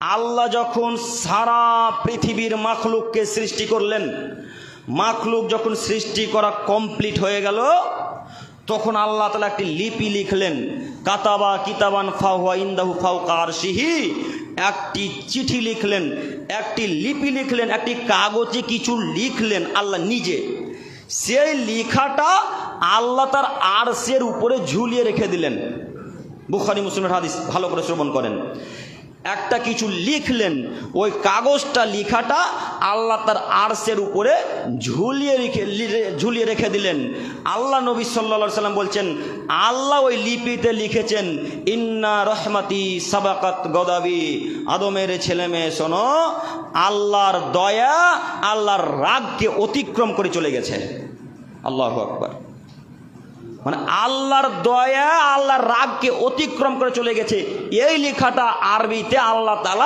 আল্লাহ যখন সারা পৃথিবীর মাখলুককে সৃষ্টি করলেন, মাখলুক যখন সৃষ্টি করা কমপ্লিট হয়ে গেল, তখন আল্লাহ তাআলা একটি লিপি লিখলেন। কাতাবা কিতাবান ফাহুয়া ইনদাহু ফাওকা আরশিহি, একটি চিঠি লিখলেন, একটি লিপি লিখলেন, একটি কাগজে কিছু লিখলেন আল্লাহ নিজে। সেই লেখাটা আল্লাহ তার আরশের উপরে ঝুলিয়ে রেখে দিলেন। বুখারী মুসলিমের হাদিস, ভালো করে শ্রবণ করেন। একটা কিছু লিখলেন, ওই কাগজটা লেখাটা আল্লাহ তার আরশের উপরে ঝুলিয়ে রেখে দিলেন। আল্লাহ নবী সাল্লাল্লাহু আলাইহি সাল্লাম বলছেন, আল্লাহ ওই লিপিতে লিখেছেন, ইন্না রহমাতি সাবাকাত গদাবি, আদমের ছেলে মেয়ে শোনো, আল্লাহর দয়া আল্লাহর রাগকে অতিক্রম করে চলে গেছে। আল্লাহু আকবার। মানে আল্লাহর দয়া আল্লাহর রাগকে অতিক্রম করে চলে গেছে। এই লেখাটা আরবিতে আল্লাহ তাআলা